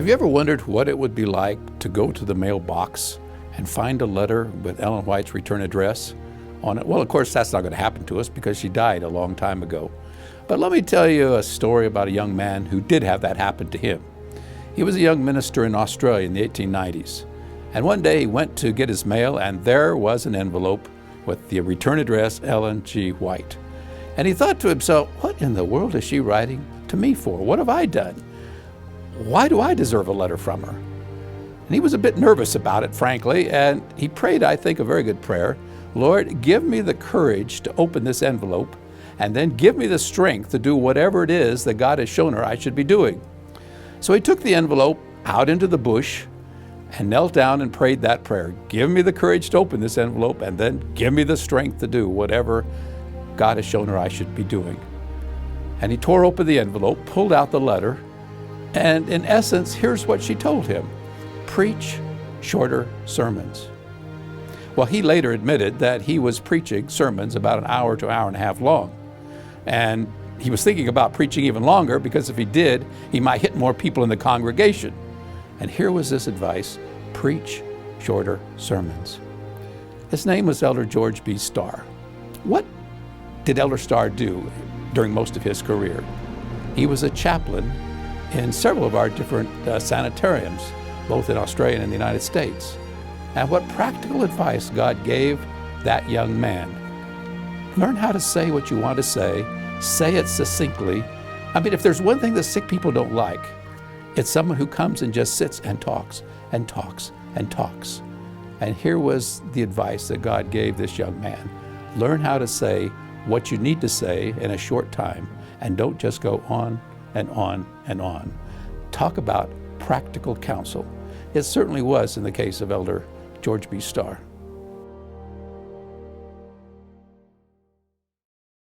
Have you ever wondered what it would be like to go to the mailbox and find a letter with Ellen White's return address on it? Well, of course, that's not going to happen to us because she died a long time ago. But let me tell you a story about a young man who did have that happen to him. He was a young minister in Australia in the 1890s. And one day he went to get his mail, and there was an envelope with the return address, Ellen G. White. And he thought to himself, what in the world is she writing to me for? What have I done? Why do I deserve a letter from her? And he was a bit nervous about it, frankly, and he prayed, I think, a very good prayer. Lord, give me the courage to open this envelope, and then give me the strength to do whatever it is that God has shown her I should be doing. So he took the envelope out into the bush and knelt down and prayed that prayer. Give me the courage to open this envelope, and then give me the strength to do whatever God has shown her I should be doing. And he tore open the envelope, pulled out the letter, and in essence, here's what she told him: preach shorter sermons. Well, he later admitted that he was preaching sermons about an hour to an hour and a half long. And he was thinking about preaching even longer because if he did, he might hit more people in the congregation. And here was this advice: preach shorter sermons. His name was Elder George B. Starr. What did Elder Starr do during most of his career? He was a chaplain in several of our different sanitariums, both in Australia and in the United States. And what practical advice God gave that young man. Learn how to say what you want to say it succinctly. I mean, if there's one thing that sick people don't like, it's someone who comes and just sits and talks and talks and talks. And here was the advice that God gave this young man. Learn how to say what you need to say in a short time, and don't just go on and on and on. Talk about practical counsel. It certainly was in the case of Elder George B. Starr.